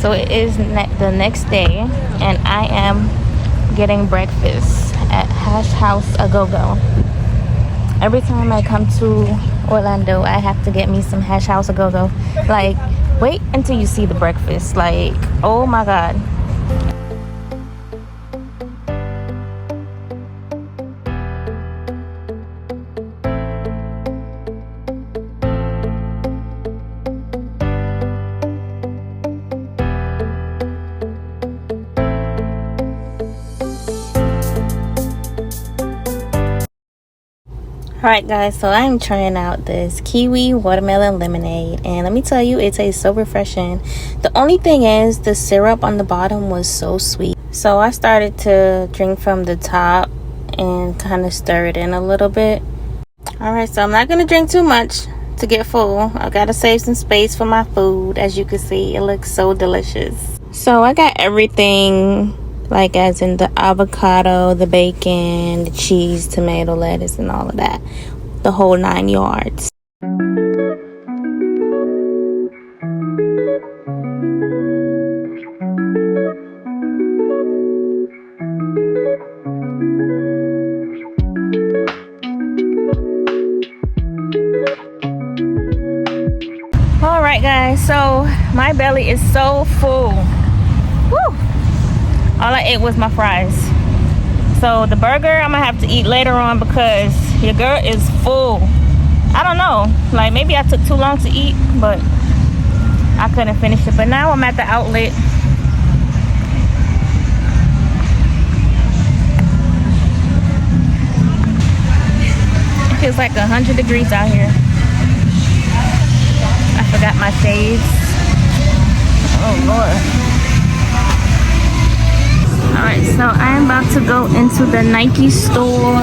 So it is the next day, and I am getting breakfast at Hash House A Go Go. Every time I come to Orlando, I have to get me some Hash House A Go Go. Like, wait until you see the breakfast. Like, oh my god. Alright guys, so I'm trying out this kiwi watermelon lemonade, and let me tell you, it tastes so refreshing. The only thing is the syrup on the bottom was so sweet. So I started to drink from the top and kind of stir it in a little bit. Alright, so I'm not going to drink too much to get full. I gotta save some space for my food. As you can see, it looks so delicious. So I got everything, like as in the avocado, the bacon, the cheese, tomato, lettuce, and all of that. The whole 9 yards. Alright guys, so my belly is so full. Woo! All I ate was my fries. So the burger I'm gonna have to eat later on because your girl is full. I don't know, like maybe I took too long to eat, but I couldn't finish it. But now I'm at the outlet. It feels like 100 degrees out here. I forgot my shades. Oh Lord. Alright, so I am about to go into the Nike store.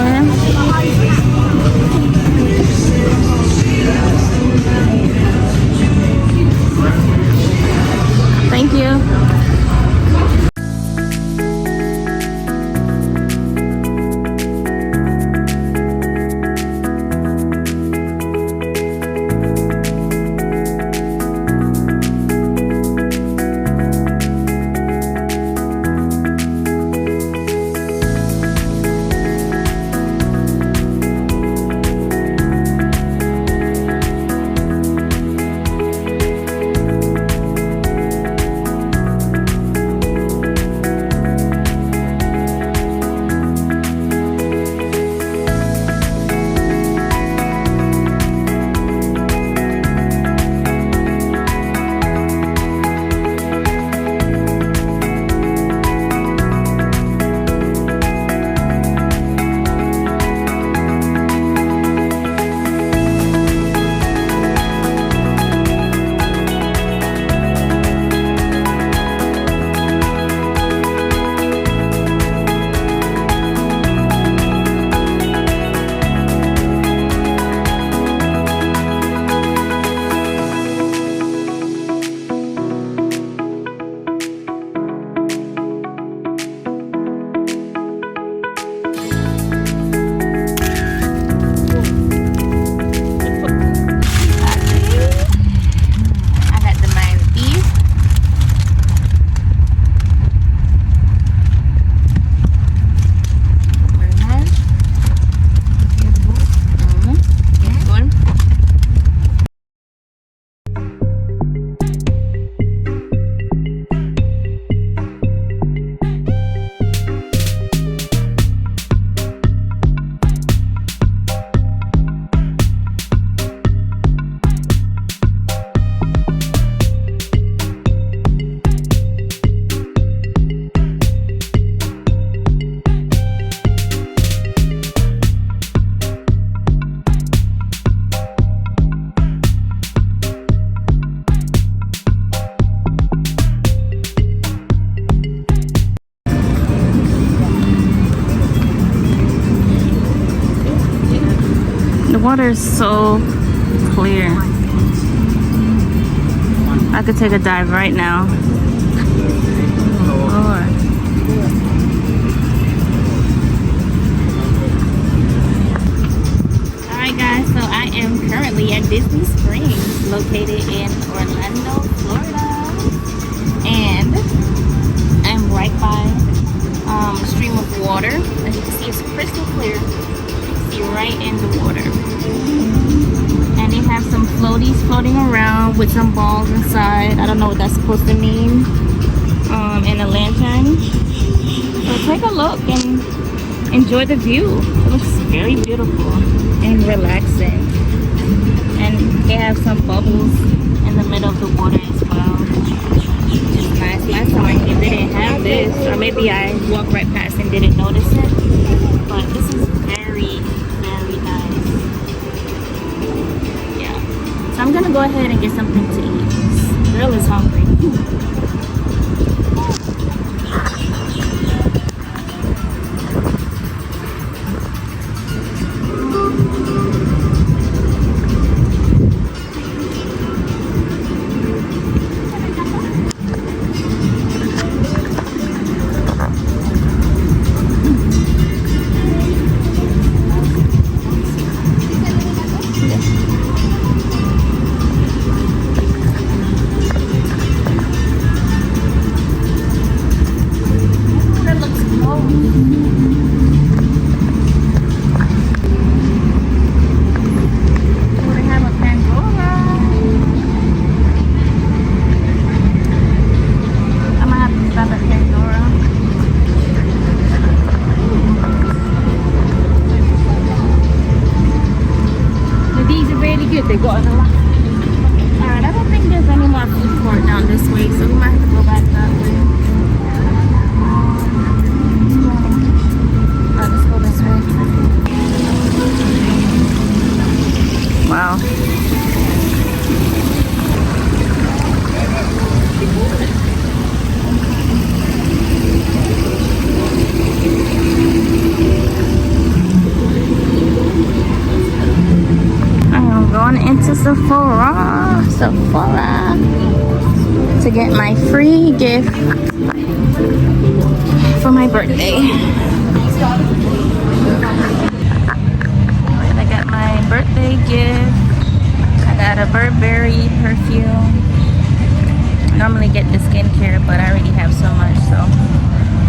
Thank you. water is so clear. I could take a dive right now. Lord. Alright guys, so I am currently at Disney Springs, located in Orlando, Florida. And right in the water. And they have some floaties floating around with some balls inside. I don't know what that's supposed to mean. And a lantern. So take a look and enjoy the view. It looks very beautiful and relaxing. And they have some bubbles in the middle of the water as well. It's nice. Last time I came, they didn't have this. Or maybe I walked right past and didn't notice it. But this is very, very nice. Yeah. So I'm gonna go ahead and get something to eat. This girl is hungry. They got a lot. Alright, I don't think there's any more food court down this way, so we might have to go back that way. Alright, let's go this way. Wow. Going into Sephora to get my free gift for my birthday. I got my birthday gift. I got a Burberry perfume. I normally get the skincare, but I already have so much, so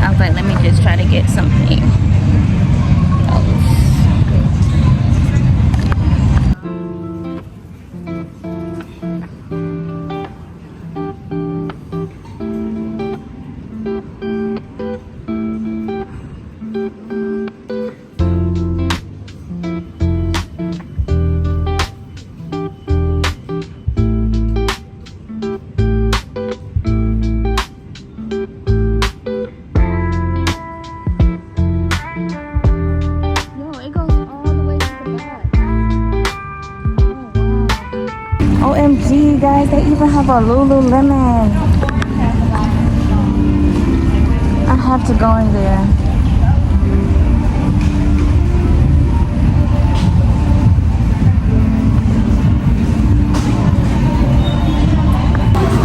I was like, let me just try to get something else. OMG, guys, they even have a Lululemon. I have to go in there.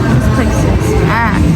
This place is packed.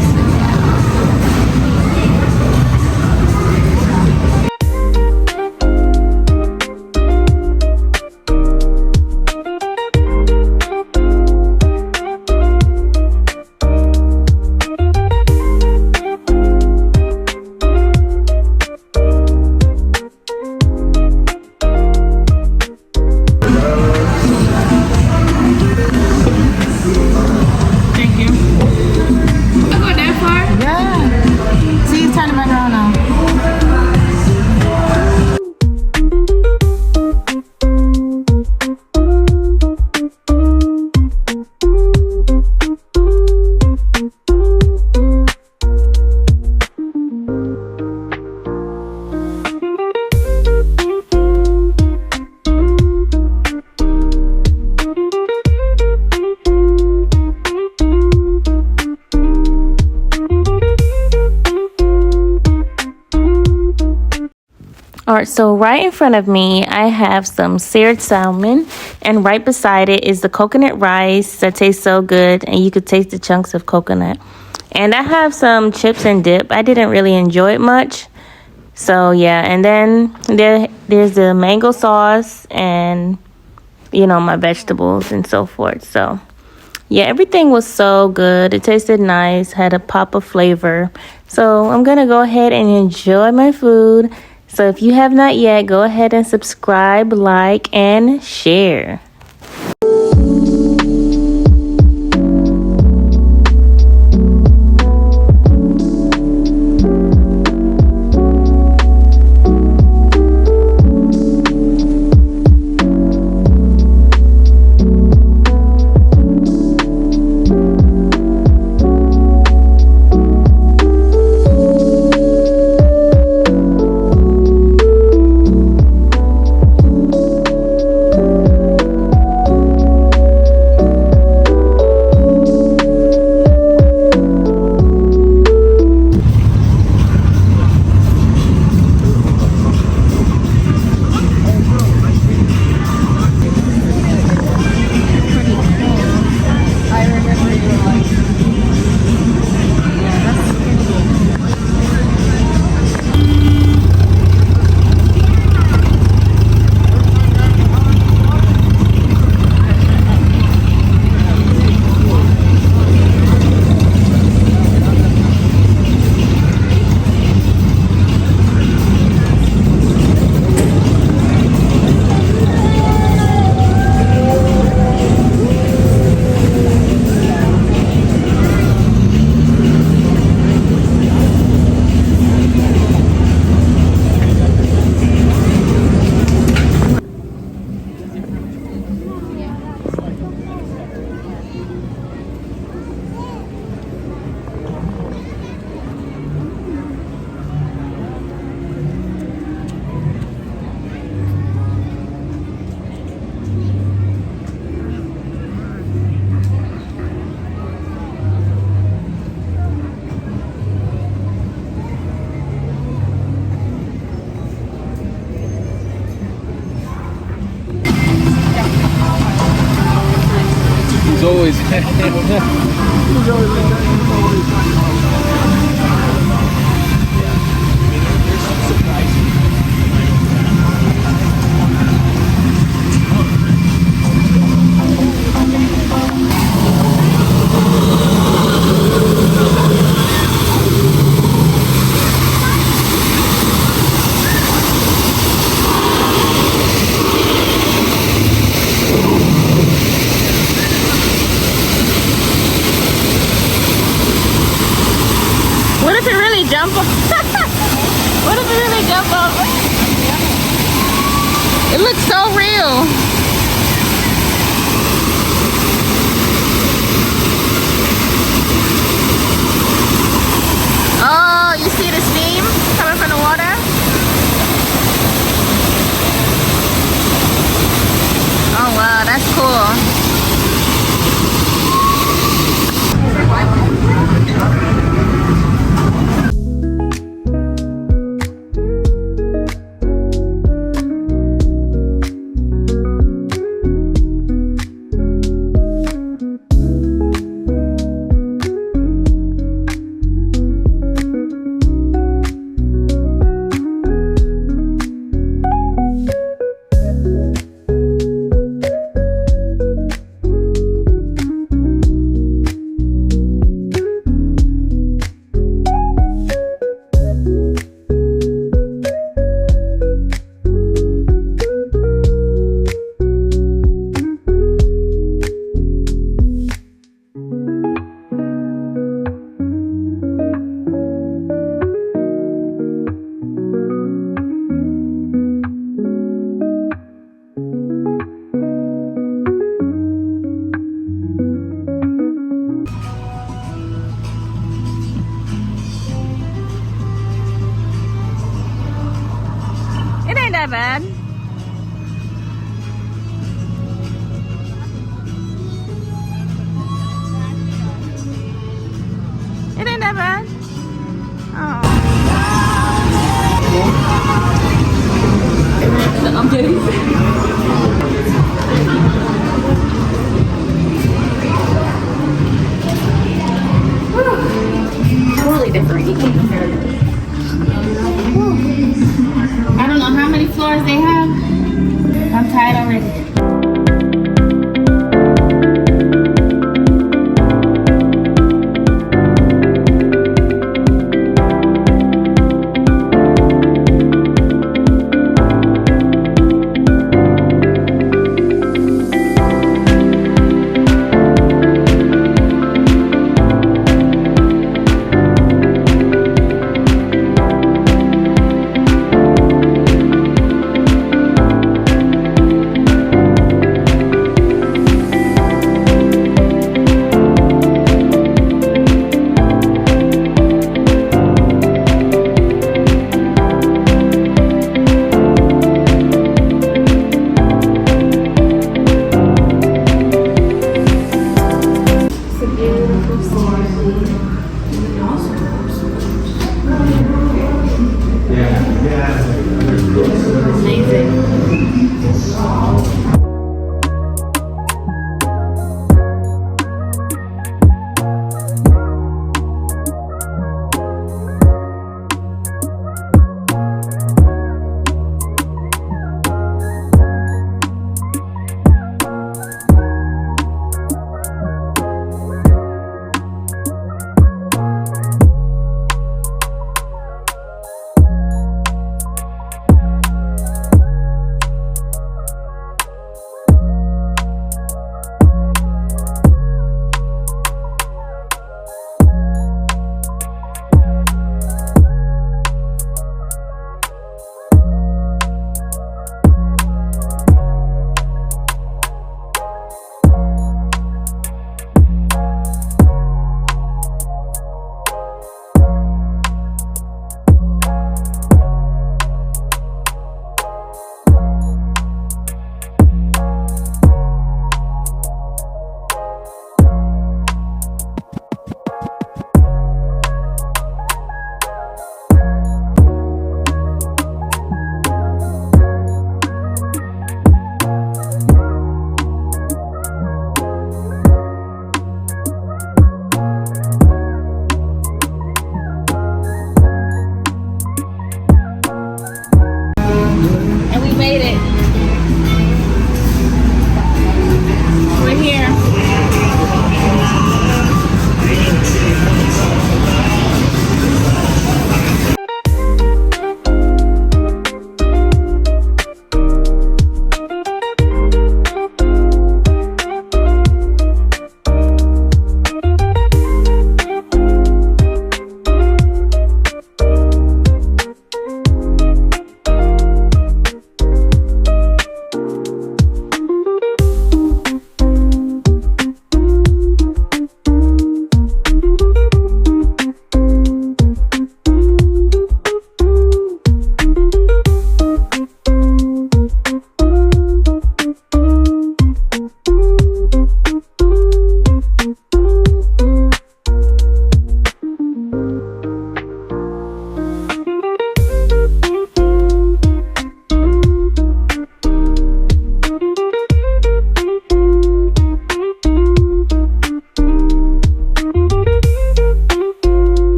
Alright, so right in front of me, I have some seared salmon, and right beside it is the coconut rice that tastes so good, and you could taste the chunks of coconut. And I have some chips and dip. I didn't really enjoy it much. So, yeah, and then there's the mango sauce and, you know, my vegetables and so forth. So, yeah, everything was so good. It tasted nice, had a pop of flavor. So, I'm going to go ahead and enjoy my food. So if you have not yet, go ahead and subscribe, like, and share. He's always What if it really jump up? What if it really jump up? It looks so real. Oh, you see the steam coming from the water? Oh wow, that's cool. It ain't that bad. It ain't that bad. Oh. I'm getting totally different. You can't compare them. I don't know how many floors they have. I'm tired already.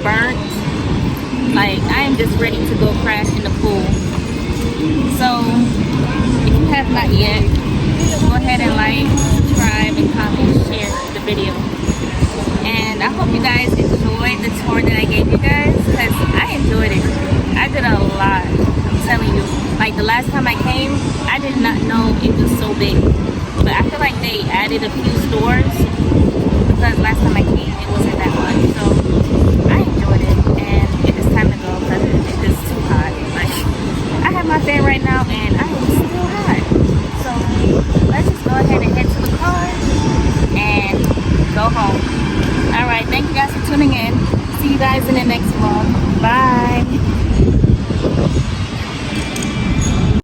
burnt. Like, I am just ready to go crash in the pool. So if you have not yet, go ahead and like, subscribe, and comment, share the video. And I hope you guys enjoyed the tour that I gave you guys, because I enjoyed it. I did a lot, I'm telling you. Like, the last time I came, I did not know it was so big. But I feel like they added a few stores, because last time I came, it wasn't that much. So I enjoyed it, and it is time to go because it is too hot. Like, I have my fan right now, and I am still hot. So let's just go ahead and head to the car and go home. All right, thank you guys for tuning in. See you guys in the next